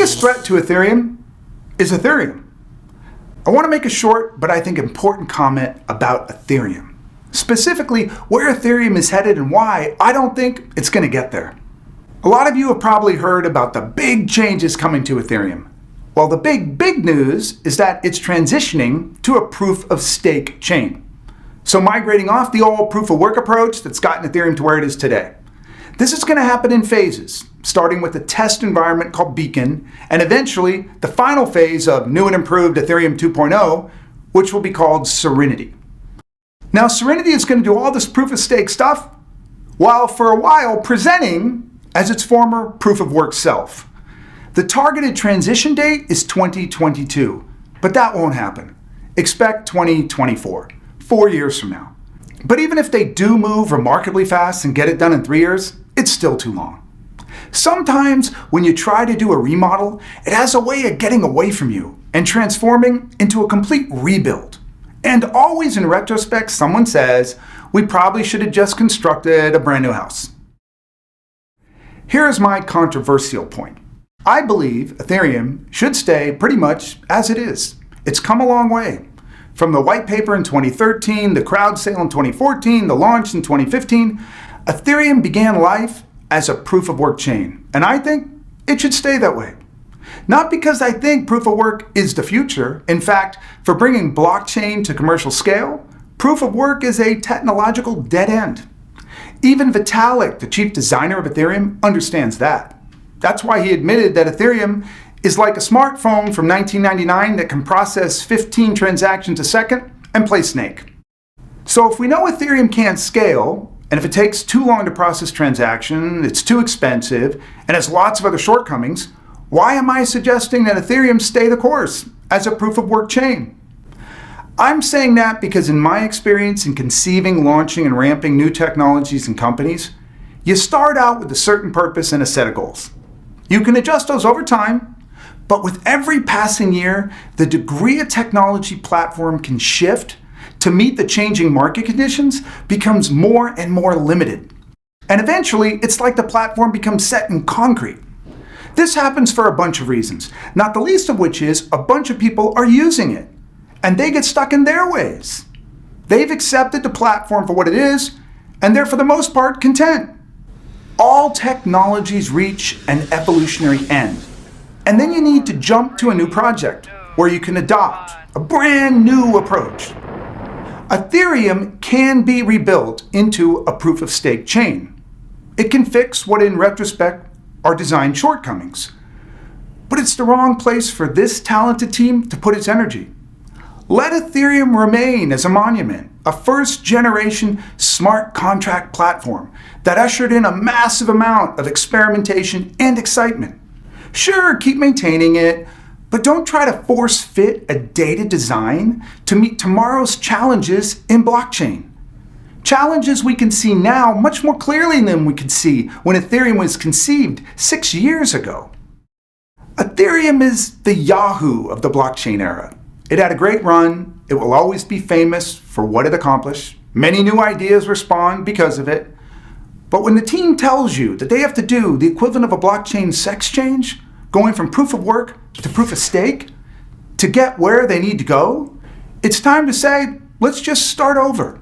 biggest threat to Ethereum is Ethereum. I want to make a short, but I think important comment about Ethereum. Specifically, where Ethereum is headed and why I don't think it's going to get there. A lot of you have probably heard about the big changes coming to Ethereum. Well, the big news is that it's transitioning to a proof-of-stake chain. So migrating off the old proof-of-work approach that's gotten Ethereum to where it is today. This is going to happen in phases, starting with a test environment called Beacon, and eventually the final phase of new and improved Ethereum 2.0, which will be called Serenity. Now, Serenity is going to do all this proof-of-stake stuff, while for a while presenting as its former proof-of-work self. The targeted transition date is 2022, but that won't happen. Expect 2024, 4 years from now. But even if they do move remarkably fast and get it done in 3 years, it's still too long. Sometimes when you try to do a remodel, it has a way of getting away from you and transforming into a complete rebuild. And always in retrospect, someone says, we probably should have just constructed a brand new house. Here's my controversial point. I believe Ethereum should stay pretty much as it is. It's come a long way. From the white paper in 2013, the crowd sale in 2014, the launch in 2015, Ethereum began life as a proof-of-work chain, and I think it should stay that way. Not because I think proof-of-work is the future. In fact, for bringing blockchain to commercial scale, proof-of-work is a technological dead end. Even Vitalik, the chief designer of Ethereum, understands that. That's why he admitted that Ethereum is like a smartphone from 1999 that can process 15 transactions a second and play Snake. So if we know Ethereum can't scale, and if it takes too long to process transactions, it's too expensive, and has lots of other shortcomings, why am I suggesting that Ethereum stay the course as a proof-of-work chain? I'm saying that because in my experience in conceiving, launching, and ramping new technologies and companies, you start out with a certain purpose and a set of goals. You can adjust those over time, but with every passing year, the degree a technology platform can shift to meet the changing market conditions becomes more and more limited. And eventually, it's like the platform becomes set in concrete. This happens for a bunch of reasons, not the least of which is a bunch of people are using it, and they get stuck in their ways. They've accepted the platform for what it is, and they're for the most part content. All technologies reach an evolutionary end, and then you need to jump to a new project where you can adopt a brand new approach. Ethereum can be rebuilt into a proof-of-stake chain. It can fix what in retrospect are design shortcomings. But it's the wrong place for this talented team to put its energy. Let Ethereum remain as a monument, a first-generation smart contract platform that ushered in a massive amount of experimentation and excitement. Sure, keep maintaining it, but don't try to force-fit a dated design to meet tomorrow's challenges in blockchain. Challenges we can see now much more clearly than we could see when Ethereum was conceived 6 years ago. Ethereum is the Yahoo of the blockchain era. It had a great run. It will always be famous for what it accomplished. Many new ideas were spawned because of it. But when the team tells you that they have to do the equivalent of a blockchain sex change, going from proof of work to proof of stake, to get where they need to go, it's time to say, let's just start over.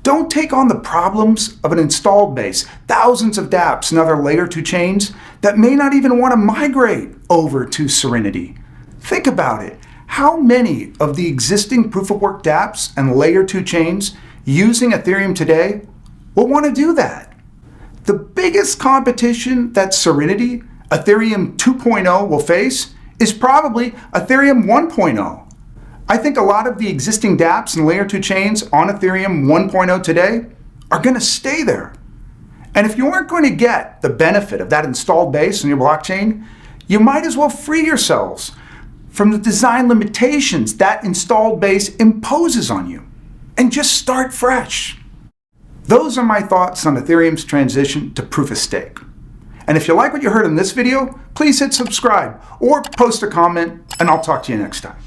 Don't take on the problems of an installed base, thousands of dApps and other layer 2 chains that may not even want to migrate over to Serenity. Think about it. How many of the existing proof-of-work dApps and layer 2 chains using Ethereum today will want to do that? The biggest competition that Serenity, Ethereum 2.0 will face is probably Ethereum 1.0. I think a lot of the existing dApps and layer 2 chains on Ethereum 1.0 today are going to stay there. And if you aren't going to get the benefit of that installed base on your blockchain, you might as well free yourselves from the design limitations that installed base imposes on you and just start fresh. Those are my thoughts on Ethereum's transition to proof of stake. And if you like what you heard in this video, please hit subscribe or post a comment, and I'll talk to you next time.